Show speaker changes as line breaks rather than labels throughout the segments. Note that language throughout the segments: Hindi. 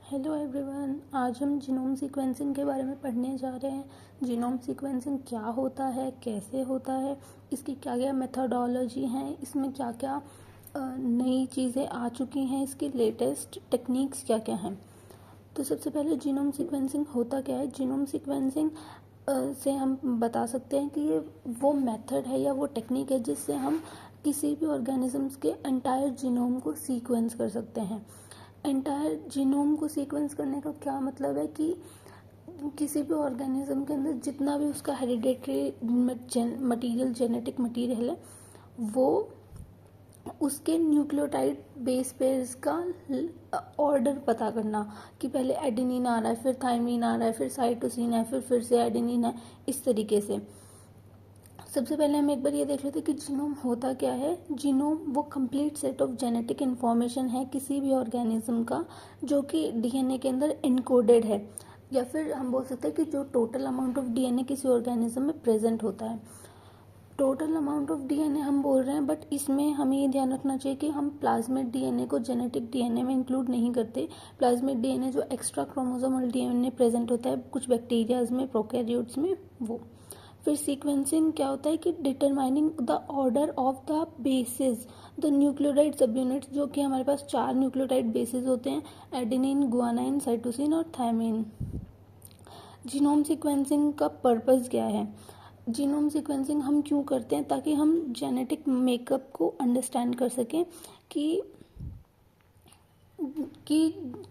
हेलो एवरीवन, आज हम जीनोम सीक्वेंसिंग के बारे में पढ़ने जा रहे हैं। जीनोम सीक्वेंसिंग क्या होता है, कैसे होता है, इसकी क्या क्या मेथोडोलॉजी है, इसमें क्या क्या नई चीज़ें आ चुकी हैं, इसकी लेटेस्ट टेक्निक्स क्या क्या हैं। तो सबसे पहले जीनोम सीक्वेंसिंग होता क्या है। जीनोम सीक्वेंसिंग से हम बता सकते हैं कि ये वो मेथड है या वो टेक्निक है जिससे हम किसी भी ऑर्गेनिजम्स के एंटायर जीनोम को सीक्वेंस कर सकते हैं। एंटायर जीनोम को सीक्वेंस करने का क्या मतलब है कि किसी भी ऑर्गेनिज्म के अंदर जितना भी उसका हेरिडेटरी मटीरियल, जेनेटिक मटीरियल है, वो उसके न्यूक्लियोटाइड बेस पेयर्स का ऑर्डर पता करना कि पहले एडेनिन आ रहा है, फिर थाइमिन आ रहा है, फिर साइटोसिन है, फिर से एडेनिन है, इस तरीके से। सबसे पहले हम एक बार ये देख लेते हैं कि जीनोम होता क्या है। जीनोम वो complete set of genetic information है किसी भी ऑर्गेनिज्म का, जो कि डीएनए के अंदर इनकोडेड है, या फिर हम बोल सकते हैं कि जो टोटल अमाउंट ऑफ डीएनए किसी ऑर्गेनिज्म में प्रेजेंट होता है। टोटल अमाउंट ऑफ डीएनए हम बोल रहे हैं, बट इसमें हमें ये ध्यान रखना चाहिए कि हम प्लाज्मिड डीएनए को जेनेटिक डीएनए में इंक्लूड नहीं करते। प्लाज्मिड डीएनए जो एक्स्ट्रा क्रोमोसोमल डीएनए प्रेजेंट होता है कुछ बैक्टीरियाज में, प्रोकैरियोट्स में, वो। फिर सीक्वेंसिंग क्या होता है कि determining the order of the basis the nucleotide सब यूनिट्स, जो कि हमारे पास 4 न्यूक्लियोटाइड बेसिस होते हैं, एडेनिन, गुआनाइन, साइटोसिन और थायमिन। जीनोम सीक्वेंसिंग का पर्पस क्या है। जीनोम सीक्वेंसिंग हम क्यों करते हैं, ताकि हम जेनेटिक मेकअप को अंडरस्टैंड कर सकें कि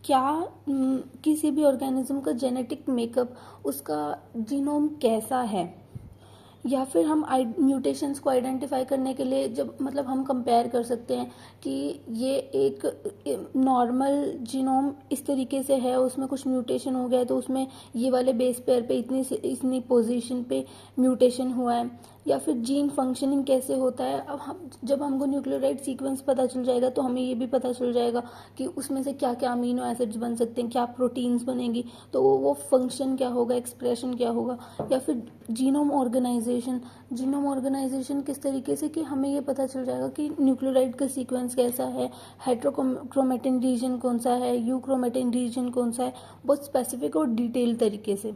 क्या किसी भी ऑर्गेनिज्म का जेनेटिक मेकअप, उसका जीनोम कैसा है, या फिर हम म्यूटेशंस को आइडेंटिफाई करने के लिए जब मतलब हम कंपेयर कर सकते हैं कि ये एक नॉर्मल जीनोम इस तरीके से है, उसमें कुछ म्यूटेशन हो गया है तो उसमें ये वाले बेस पेयर पे इतनी पोजीशन पे म्यूटेशन हुआ है, या फिर जीन फंक्शनिंग कैसे होता है। अब हम जब हमको न्यूक्लियोटाइड सीक्वेंस पता चल जाएगा तो हमें ये भी पता चल जाएगा कि उसमें से क्या क्या अमीनो एसिड्स बन सकते हैं, क्या प्रोटीन्स बनेंगी, तो वो फंक्शन क्या होगा, एक्सप्रेशन क्या होगा। या फिर जीनोम ऑर्गेनाइजेशन किस तरीके से कि हमें ये पता चल जाएगा कि न्यूक्लियोटाइड का सीक्वेंस कैसा है, हेट्रोक्रोमेटिन रीजन कौन सा है, यूक्रोमेटिन रीजन कौन सा है, बहुत स्पेसिफिक और डिटेल तरीके से।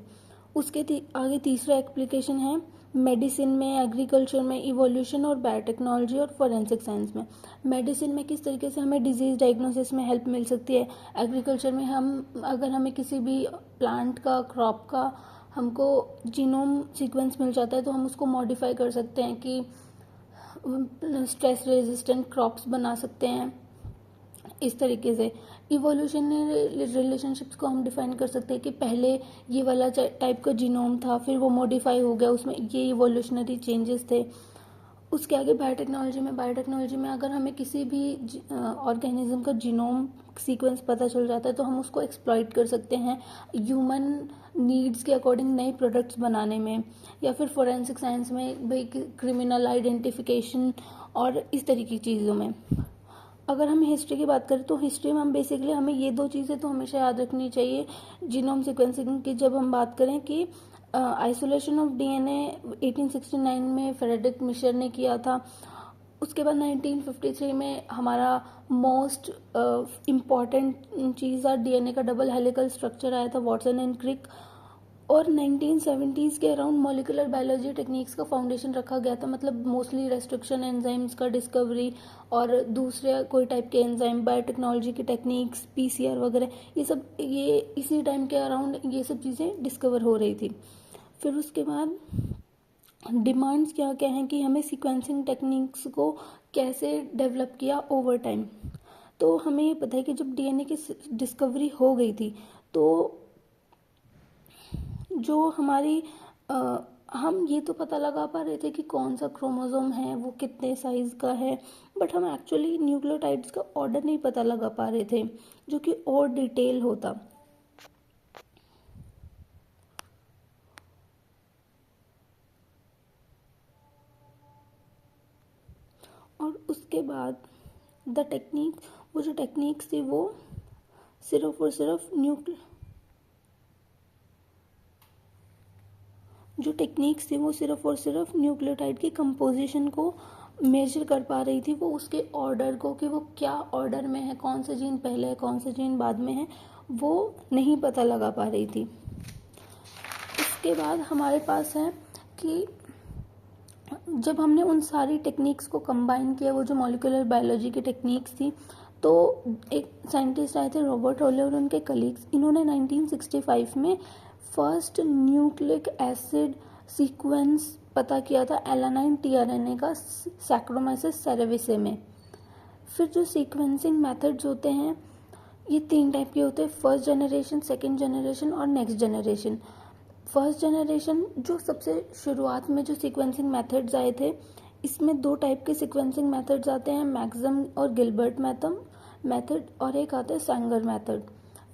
उसके आगे तीसरा एप्लीकेशन है मेडिसिन में, एग्रीकल्चर में, इवोल्यूशन और बायोटेक्नोलॉजी और फोरेंसिक साइंस में। मेडिसिन में किस तरीके से हमें डिजीज डायग्नोसिस में हेल्प मिल सकती है। एग्रीकल्चर में हम अगर हमें किसी भी प्लांट का, क्रॉप का हमको जीनोम सीक्वेंस मिल जाता है तो हम उसको मॉडिफाई कर सकते हैं कि स्ट्रेस रेजिस्टेंट क्रॉप्स बना सकते हैं, इस तरीके से। इवोल्यूशन रिलेशनशिप्स को हम डिफाइन कर सकते हैं कि पहले ये वाला टाइप का जीनोम था, फिर वो मॉडिफाई हो गया, उसमें ये इवोल्यूशनरी चेंजेस थे। उसके आगे बायोटेक्नोलॉजी में अगर हमें किसी भी ऑर्गेनिज्म का जीनोम सीक्वेंस पता चल जाता है तो हम उसको एक्सप्लॉइट कर सकते हैं ह्यूमन नीड्स के अकॉर्डिंग नए प्रोडक्ट्स बनाने में, या फिर फोरेंसिक साइंस में भाई क्रिमिनल आइडेंटिफिकेशन और इस तरीके की चीज़ों में। अगर हम हिस्ट्री की बात करें तो हिस्ट्री में हम बेसिकली हमें ये 2 चीज़ें तो हमेशा याद रखनी चाहिए जीनोम सीक्वेंसिंग की जब हम बात करें कि आइसोलेशन ऑफ डीएनए 1869 में फ्रेडरिक मिशर ने किया था। उसके बाद 1953 में हमारा मोस्ट इम्पॉर्टेंट चीज़ था डीएनए का डबल हेलिकल स्ट्रक्चर आया था, वॉटसन एंड क्रिक। और 1970s के अराउंड मॉलिकुलर बायोलॉजी टेक्निक्स का फाउंडेशन रखा गया था, मतलब मोस्टली रेस्ट्रिक्शन एंजाइम्स का डिस्कवरी और दूसरे कोई टाइप के एंजाइम, बायोटेक्नोलॉजी की टेक्निक्स, पीसीआर वगैरह, ये इसी टाइम के अराउंड ये सब चीज़ें डिस्कवर हो रही थी। फिर उसके बाद डिमांड्स क्या क्या हैं कि हमें सीक्वेंसिंग टेक्निक्स को कैसे डेवलप किया ओवर टाइम। तो हमें ये पता है कि जब डीएनए की डिस्कवरी हो गई थी तो जो हमारी हम ये तो पता लगा पा रहे थे कि कौन सा क्रोमोसोम है, वो कितने साइज का है, बट हम एक्चुअली न्यूक्लियोटाइड्स का ऑर्डर नहीं पता लगा पा रहे थे, जो कि और डिटेल होता। और उसके बाद वो जो टेक्निक्स थी वो सिर्फ और सिर्फ न्यूक्लियोटाइड की कंपोजिशन को मेजर कर पा रही थी, वो उसके ऑर्डर को कि वो क्या ऑर्डर में है, कौन सा जीन पहले है, कौन सा जीन बाद में है, वो नहीं पता लगा पा रही थी। इसके बाद हमारे पास है कि जब हमने उन सारी टेक्निक्स को कंबाइन किया, वो जो मॉलिक्यूलर बायोलॉजी की टेक्निक्स थी, तो एक साइंटिस्ट आए थे रॉबर्ट हॉले और उनके कलीग्स, इन्होंने 1965 में फर्स्ट न्यूक्लिक एसिड सीक्वेंस पता किया था एलानाइन टीआरएनए का सैक्रोमाइसिस सेरेविसे में। फिर जो सीक्वेंसिंग मेथड्स होते हैं ये 3 टाइप के होते हैं, फर्स्ट जनरेशन, सेकेंड जनरेशन और नेक्स्ट जनरेशन। फर्स्ट जनरेशन जो सबसे शुरुआत में जो सीक्वेंसिंग मेथड्स आए थे, इसमें 2 टाइप के सीक्वेंसिंग मेथड्स आते हैं, मैक्सम और गिलबर्ट मेथड, और एक आता है सैंगर मेथड।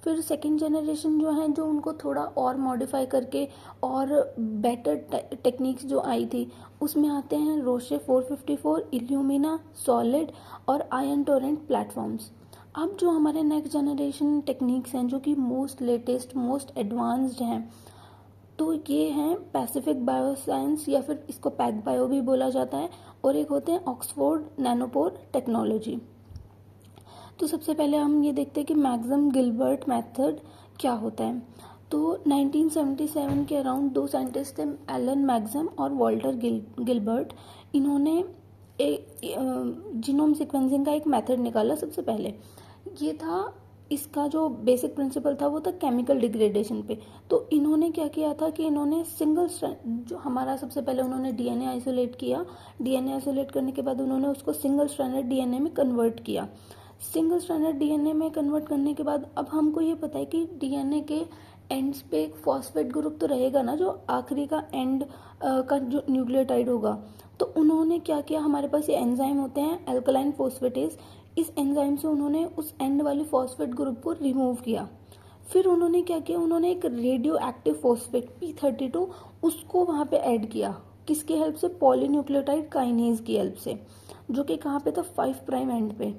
फिर सेकेंड जनरेशन जो है, जो उनको थोड़ा और मॉडिफाई करके और बेटर टेक्निक्स जो आई थी, उसमें आते हैं रोशे 454, इल्यूमिना, सॉलिड और आयन टोरेंट प्लेटफॉर्म्स। अब जो हमारे नेक्स्ट जनरेशन टेक्निक्स हैं, जो कि मोस्ट लेटेस्ट, मोस्ट एडवांस्ड हैं, तो ये हैं पैसिफिक बायोसाइंस, या फिर इसको पैक बायो भी बोला जाता है, और एक होते हैं ऑक्सफोर्ड नैनोपोर टेक्नोलॉजी। तो सबसे पहले हम ये देखते हैं कि मैक्सम गिलबर्ट मेथड क्या होता है। तो 1977 के अराउंड 2 साइंटिस्ट थे, एलन मैक्सम और वॉल्टर गिलबर्ट। इन्होंने जीनोम सीक्वेंसिंग का एक मेथड निकाला। सबसे पहले ये था, इसका जो बेसिक प्रिंसिपल था वो था केमिकल डिग्रेडेशन पे। तो इन्होंने क्या किया था कि इन्होंने सिंगल स्ट्रैंड, जो हमारा सबसे पहले उन्होंने डीएनए आइसोलेट किया, डीएनए आइसोलेट करने के बाद उन्होंने उसको सिंगल स्ट्रैंडेड डीएनए में कन्वर्ट किया। सिंगल स्ट्रैंडेड डीएनए में कन्वर्ट करने के बाद अब हमको ये पता है कि डीएनए के एंड्स पे एक फॉस्फेट ग्रुप तो रहेगा ना, जो आखिरी का एंड का जो न्यूक्लियोटाइड होगा। तो उन्होंने क्या किया, हमारे पास ये एंजाइम होते हैं अल्कलाइन फोस्फेटेज, इस एंजाइम से उन्होंने उस एंड वाले फॉस्फेट ग्रुप को रिमूव किया। फिर उन्होंने क्या किया, उन्होंने एक रेडियो एक्टिव फॉस्फेट P32 उसको वहाँ पे ऐड किया। किसकी हेल्प से? पॉलीन्यूक्लियोटाइड काइनेज की हेल्प से, जो कि कहाँ पे था? 5 प्राइम एंड पे।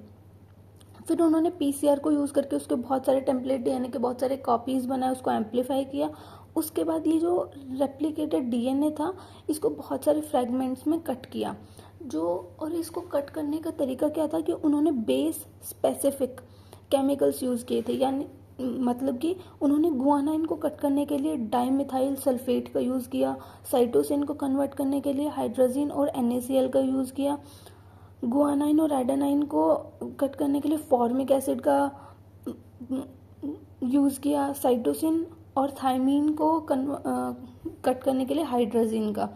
फिर उन्होंने PCR को यूज़ करके उसके बहुत सारे टेम्पलेट डीएनए के बहुत सारे कॉपीज़ बनाए, उसको एम्पलीफाई किया। उसके बाद ये जो रेप्लिकेटेड डीएनए था, इसको बहुत सारे फ्रेगमेंट्स में कट किया। और इसको कट करने का तरीका क्या था कि उन्होंने बेस स्पेसिफिक केमिकल्स यूज़ किए थे, यानी मतलब कि उन्होंने गुआनाइन को कट करने के लिए डाइमिथाइल सल्फेट का यूज़ किया, साइटोसिन को कन्वर्ट करने के लिए हाइड्रोजिन और NaCl का यूज़ किया, गुआनाइन और एडेनाइन को कट करने के लिए फॉर्मिक एसिड का यूज़ किया, साइटोसिन और थायमीन को कट करने के लिए हाइड्रोजिन का।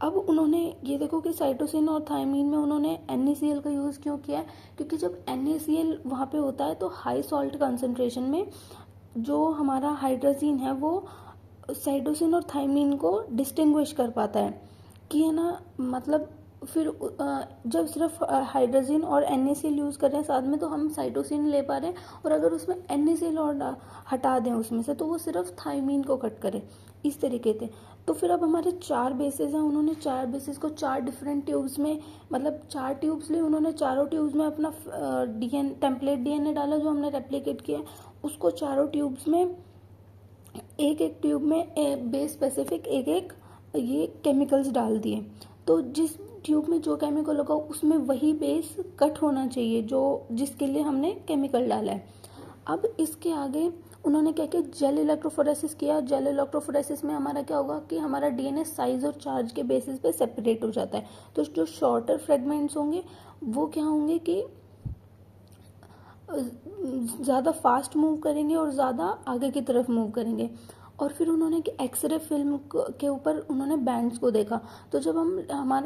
अब उन्होंने ये देखो कि साइटोसिन और थायमीन में उन्होंने NaCl का यूज़ क्यों किया है, क्योंकि जब NaCl वहाँ पे होता है तो हाई सॉल्ट कंसंट्रेशन में जो हमारा हाइड्रोजिन है वो साइटोसिन और थायमीन को डिस्टिंग्विश कर पाता है कि है ना, मतलब फिर जब सिर्फ हाइड्रोजन और NaCl यूज़ कर रहे हैं साथ में, तो हम साइटोसिन ले पा रहे हैं, और अगर उसमें NaCl और हटा दें उसमें से, तो वो सिर्फ थायमीन को कट करे, इस तरीके से। तो फिर अब हमारे 4 बेसेस हैं, उन्होंने 4 बेसेस को 4 डिफरेंट ट्यूब्स में, मतलब 4 ट्यूब्स लिए उन्होंने, चारों ट्यूब्स में अपना टेम्पलेट डीएनए डाला जो हमने रेप्लिकेट किया, उसको चारों ट्यूब्स में एक एक ट्यूब में बेस स्पेसिफिक एक एक ये केमिकल्स डाल दिए। तो जिस ट्यूब में जो केमिकल होगा उसमें वही बेस कट होना चाहिए जो जिसके लिए हमने केमिकल डाला है। अब इसके आगे उन्होंने क्या किया, जेल इलेक्ट्रोफोरेसिस किया। जेल इलेक्ट्रोफोरेसिस में हमारा क्या होगा कि हमारा डीएनए साइज और चार्ज के बेसिस पे सेपरेट हो जाता है। तो जो शॉर्टर फ्रेगमेंट्स होंगे वो क्या होंगे कि ज़्यादा फास्ट मूव करेंगे और ज़्यादा आगे की तरफ मूव करेंगे। और फिर उन्होंने कि एक्सरे फिल्म के ऊपर उन्होंने बैंड्स को देखा। तो जब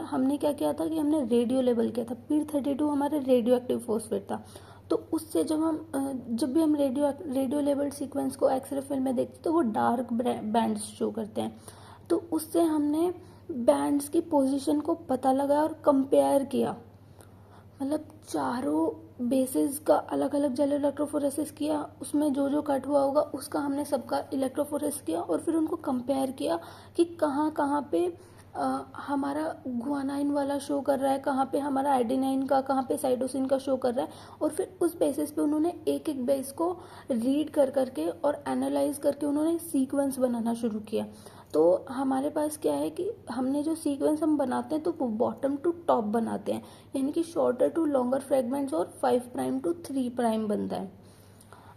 हमने क्या किया था कि हमने रेडियो लेबल किया था, P32 हमारा रेडियो एक्टिव फॉस्फेट था। तो उससे जब भी हम रेडियो लेबल सीक्वेंस को एक्सरे फिल्म में देखते तो वो डार्क बैंड्स शो करते हैं। तो उससे हमने बैंड्स की पोजीशन को पता लगाया और कंपेयर किया, मतलब चारों बेसिस का अलग अलग जेल इलेक्ट्रोफोरेसिस किया, उसमें जो जो कट हुआ होगा उसका हमने सबका इलेक्ट्रोफोरेसिस किया, और फिर उनको कंपेयर किया कि कहाँ कहाँ पे हमारा गुआनाइन वाला शो कर रहा है, कहाँ पे हमारा एडेनाइन का, कहाँ पे साइटोसिन का शो कर रहा है। और फिर उस बेसिस पे उन्होंने एक एक बेस को रीड कर करके और एनालाइज करके उन्होंने सीक्वेंस बनाना शुरू किया। तो हमारे पास क्या है कि हमने जो सीक्वेंस हम बनाते हैं तो वो बॉटम टू टॉप बनाते हैं, यानी कि शॉर्टर टू लॉन्गर फ्रेगमेंट्स और 5 प्राइम टू 3 प्राइम बनता है।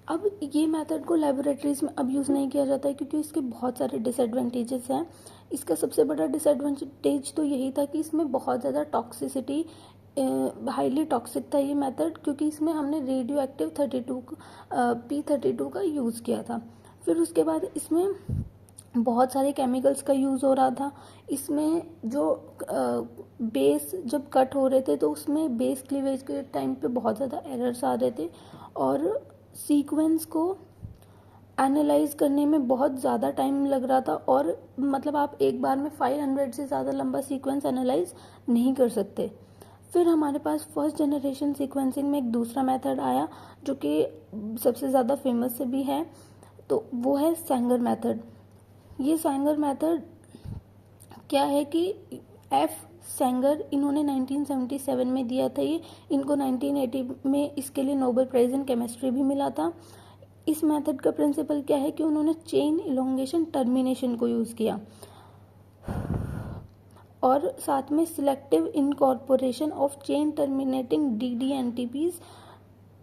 अब ये मेथड को लेबोरेटरीज में अब यूज़ नहीं किया जाता है क्योंकि इसके बहुत सारे डिसएडवांटेजेस हैं। इसका सबसे बड़ा डिसएडवांटेज तो यही था कि इसमें बहुत ज़्यादा टॉक्सिसिटी, हाईली टॉक्सिक था ये मेथड, क्योंकि इसमें हमने रेडियो एक्टिव P32 का यूज़ किया था। फिर उसके बाद इसमें बहुत सारे केमिकल्स का यूज़ हो रहा था। इसमें जो बेस जब कट हो रहे थे तो उसमें बेस क्लीवेज के टाइम पे बहुत ज़्यादा एरर्स आ रहे थे और सीक्वेंस को एनालाइज करने में बहुत ज़्यादा टाइम लग रहा था, और मतलब आप एक बार में 500 से ज़्यादा लंबा सीक्वेंस एनालाइज नहीं कर सकते। फिर हमारे पास फर्स्ट जनरेशन सीक्वेंसिंग में एक दूसरा मेथड आया जो कि सबसे ज़्यादा फेमस भी है, तो वो है सैंगर मेथड। ये सैंगर मेथड क्या है कि एफ सैंगर इन्होंने 1977 में दिया था ये, इनको 1980 में इसके लिए नोबेल प्राइज़ इन केमिस्ट्री भी मिला था। इस मेथड का प्रिंसिपल क्या है कि उन्होंने चेन इलोंगेशन टर्मिनेशन को यूज़ किया और साथ में selective incorporation of chain terminating DDNTPs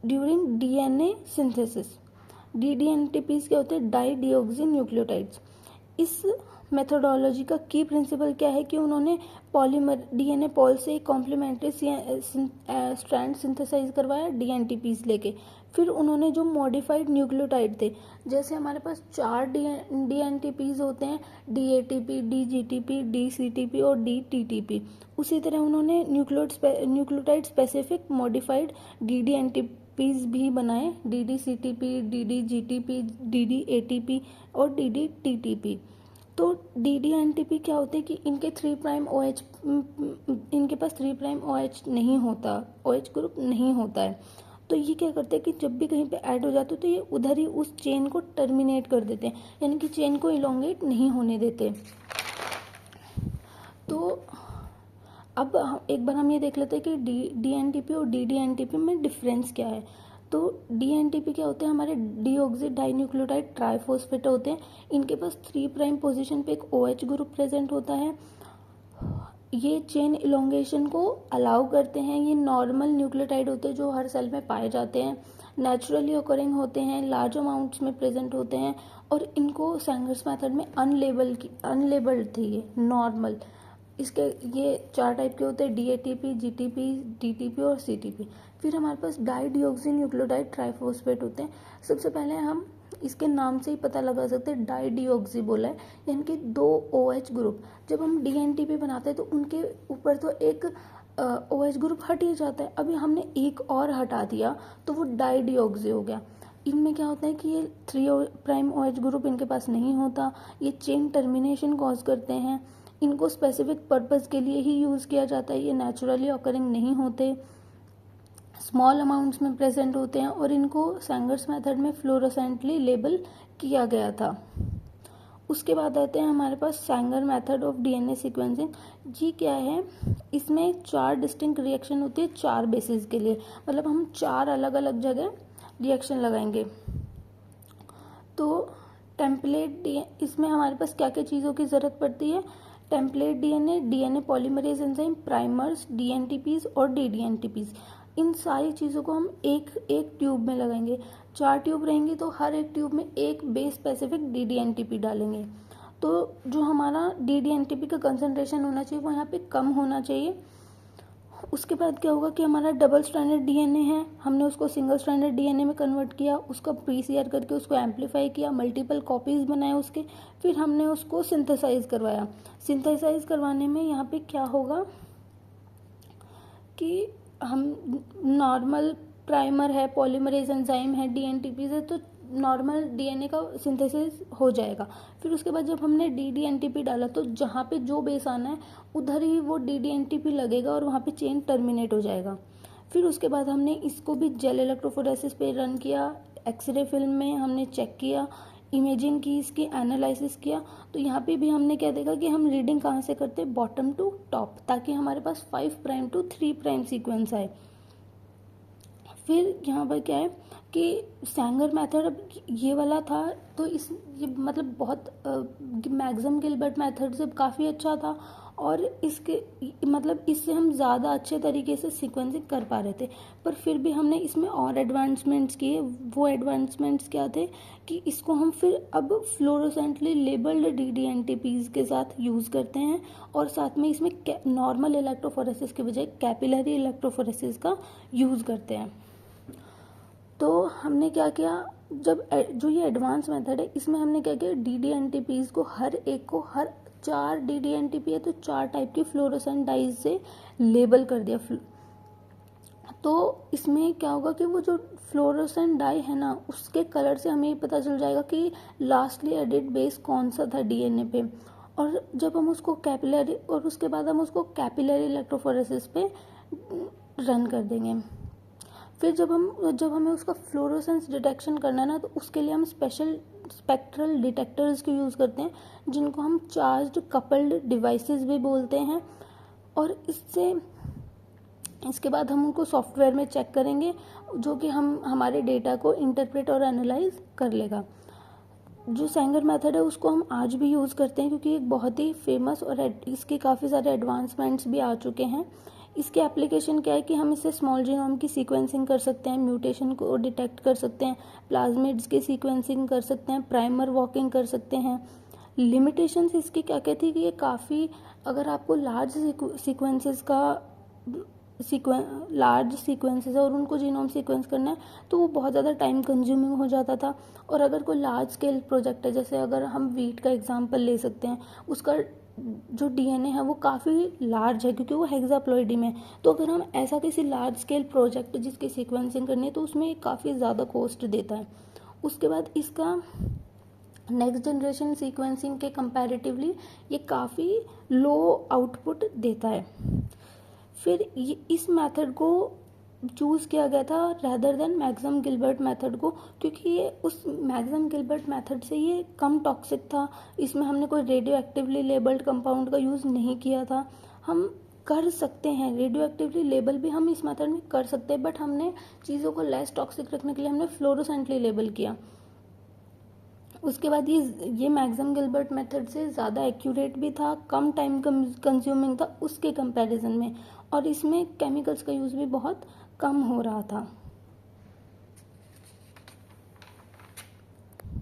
during DNA synthesis. DDNTPs क्या होते हैं? Dideoxynucleotides. इस मेथोडोलॉजी का की प्रिंसिपल क्या है कि उन्होंने पॉलीमर DNA पॉल से एक कॉम्प्लीमेंट्री स्ट्रैंड सिंथेसाइज करवाया DNTPs लेके। फिर उन्होंने जो मॉडिफाइड न्यूक्लियोटाइड थे, जैसे हमारे पास 4 DNTPs होते हैं, DATP, DGTP, DCTP और DTTP, उसी तरह उन्होंने न्यूक्लियोटाइड स्पेसिफिक मॉडिफाइड DDNTPs भी बनाए, DDCTP, DDGTP, DDATP और DDTTP। तो DDNTP क्या होते हैं कि इनके 3 प्राइम OH, इनके पास 3 प्राइम OH नहीं होता, OH ग्रुप नहीं होता है। तो ये क्या करते हैं कि जब भी कहीं पे ऐड हो जाते तो ये उधर ही उस चेन को टर्मिनेट कर देते हैं, यानी कि चेन को इलोंगेट नहीं होने देते। तो अब एक बार हम ये देख लेते हैं कि DNTP और DDNTP में डिफरेंस क्या है। तो DNTP क्या होते हैं? हमारे डीऑक्सी डाइन्यूक्लियोटाइड ट्राइफॉस्फेट होते हैं। इनके पास 3 प्राइम पोजीशन पे एक OH ग्रुप प्रेजेंट होता है। ये चेन इलोंगेशन को अलाउ करते हैं। ये नॉर्मल न्यूक्लियोटाइड होते हैं जो हर सेल में पाए जाते हैं, नेचुरली ओकरिंग होते हैं, लार्ज अमाउंट्स में प्रेजेंट होते हैं, और इनको सैंगर्स मेथड में अनलेबल्ड थे ये नॉर्मल। इसके ये 4 टाइप के होते हैं, DATP, GTP, DTP और CTP। फिर हमारे पास डाई डिऑक्सी न्यूक्लियोटाइड ट्राइफॉस्फेट होते हैं। सबसे पहले हम इसके नाम से ही पता लगा सकते हैं, डाई डिऑक्सी बोला है यानी कि 2 OH ग्रुप। जब हम DNTP बनाते हैं तो उनके ऊपर तो एक OH ग्रुप हट ही जाता है, अभी हमने एक और हटा दिया तो वो डाई डिऑक्सी हो गया। इनमें क्या होता है कि ये 3 प्राइम OH ग्रुप इनके पास नहीं होता, ये चेन टर्मिनेशन कॉज करते हैं। इनको स्पेसिफिक पर्पस के लिए ही यूज़ किया जाता है, ये नेचुरली ऑकरिंग नहीं होते, स्मॉल अमाउंट्स में प्रेजेंट होते हैं, और इनको सैंगर्स मेथड में फ्लोरोसेंटली लेबल किया गया था। उसके बाद आते हैं हमारे पास Sanger method of DNA sequencing. जी क्या है? इसमें 4 डिस्टिंक्ट रिएक्शन होती है 4 बेसिस के लिए, मतलब हम 4 अलग अलग जगह रिएक्शन लगाएंगे। तो टेम्पलेट इसमें हमारे पास क्या क्या चीज़ों की ज़रूरत पड़ती है? Template DNA polymerase enzyme, primers, DNTPs और DDNTPs। इन सारी चीज़ों को हम एक एक ट्यूब में लगाएंगे। 4 ट्यूब रहेंगे तो हर एक ट्यूब में एक बेस स्पेसिफिक DDNTP डालेंगे। तो जो हमारा DDNTP का कंसंट्रेशन होना चाहिए वो यहाँ पे कम होना चाहिए। उसके बाद क्या होगा कि हमारा डबल स्ट्रैंडेड DNA है, हमने उसको सिंगल स्ट्रैंडेड DNA में कन्वर्ट किया, उसका PCR करके उसको एम्पलीफाई किया, मल्टीपल कॉपीज़ बनाए उसके, फिर हमने उसको सिंथेसाइज करवाया। सिंथेसाइज करवाने में यहाँ पे क्या होगा कि हम नॉर्मल प्राइमर है, पॉलीमरेज एंजाइम है, DNTP है, तो नॉर्मल DNA का सिंथेसिस हो जाएगा। फिर उसके बाद जब हमने DDNTP डाला तो जहाँ पे जो बेस आना है उधर ही वो DDNTP लगेगा और वहाँ पे चेन टर्मिनेट हो जाएगा। फिर उसके बाद हमने इसको भी जेल इलेक्ट्रोफोरेसिस पे रन किया, एक्सरे फिल्म में हमने चेक किया, इमेजिंग की, इसकी एनालिसिस किया। तो यहाँ पे भी हमने क्या देखा कि हम रीडिंग कहाँ से करते हैं? बॉटम टू टॉप, ताकि हमारे पास 5 प्राइम टू 3 प्राइम सीक्वेंस आए। फिर यहाँ पर क्या है कि सैंगर मेथड अब ये वाला था, तो ये मतलब बहुत मैक्सम गिलबर्ट मेथड से काफ़ी अच्छा था, और इसके मतलब इससे हम ज़्यादा अच्छे तरीके से सीक्वेंसिंग कर पा रहे थे। पर फिर भी हमने इसमें और एडवांसमेंट्स किए। वो एडवांसमेंट्स क्या थे कि इसको हम फिर अब फ्लोरोसेंटली लेबल्ड DDNTPs के साथ यूज़ करते हैं, और साथ में इसमें नॉर्मल इलेक्ट्रोफोरेसिस के बजाय कैपिलरी इलेक्ट्रोफोरेसिस का यूज़ करते हैं। तो हमने क्या किया, जब जो ये एडवांस मेथड है इसमें हमने क्या किया, DDNTPs को हर 4 DDNTP है तो 4 टाइप की फ्लोरोसेंट डाइज से लेबल कर दिया। तो इसमें क्या होगा कि वो जो फ्लोरोसेंट डाई है ना, उसके कलर से हमें ये पता चल जाएगा कि लास्टली एडिड बेस कौन सा था DNA पे। और जब हम उसको कैपिलरी, और उसके बाद हम उसको कैपिलरी इलेक्ट्रोफोरेसिस पे रन कर देंगे। फिर जब हमें उसका फ्लोरोसेंस डिटेक्शन करना है ना, तो उसके लिए हम स्पेशल स्पेक्ट्रल डिटेक्टर्स को यूज़ करते हैं, जिनको हम चार्ज्ड कपल्ड डिवाइसेस भी बोलते हैं। और इसके बाद हम उनको सॉफ्टवेयर में चेक करेंगे, जो कि हमारे डेटा को इंटरप्रेट और एनालाइज कर लेगा। जो सेंगर मेथड है उसको हम आज भी यूज़ करते हैं, क्योंकि एक बहुत ही फेमस और इसके काफ़ी सारे एडवांसमेंट्स भी आ चुके हैं। इसके एप्लीकेशन क्या है कि हम इससे स्मॉल जीनोम की सीक्वेंसिंग कर सकते हैं, म्यूटेशन को डिटेक्ट कर सकते हैं, प्लाज्मिड्स की सीक्वेंसिंग कर सकते हैं, प्राइमर वॉकिंग कर सकते हैं। लिमिटेशंस इसकी क्या क्या थी कि ये काफ़ी, अगर आपको लार्ज सीक्वेंसेस है और उनको जीनोम सीक्वेंस करना है तो वो बहुत ज़्यादा टाइम कंज्यूमिंग हो जाता था। और अगर कोई लार्ज स्केल प्रोजेक्ट है, जैसे अगर हम वीट का एग्जांपल ले सकते हैं, उसका जो DNA है वो काफ़ी लार्ज है क्योंकि वो हेक्साप्लॉइडी में। तो अगर हम ऐसा किसी लार्ज स्केल प्रोजेक्ट जिसकी सीक्वेंसिंग करनी है तो उसमें काफ़ी ज़्यादा कॉस्ट देता है। उसके बाद इसका नेक्स्ट जनरेशन सीक्वेंसिंग के कंपैरेटिवली ये काफ़ी लो आउटपुट देता है। फिर इस मेथड को चूज़ किया गया था rather than Maxam Gilbert method को, क्योंकि ये उस मैक्सम गिलबर्ट मेथड से ये कम टॉक्सिक था। इसमें हमने कोई रेडियो एक्टिवली लेबल्ड कंपाउंड का यूज़ नहीं किया था। हम कर सकते हैं रेडियो एक्टिवली लेबल भी हम इस मेथड में कर सकते हैं, बट हमने चीज़ों को लेस टॉक्सिक रखने के लिए हमने फ्लोरोसेंटली लेबल किया। उसके बाद ये मैक्सम गिलबर्ट मेथड से ज़्यादा एक्यूरेट भी था, कम टाइम कंज्यूमिंग था उसके कंपैरिजन में, और इसमें केमिकल्स का यूज़ भी बहुत कम हो रहा था।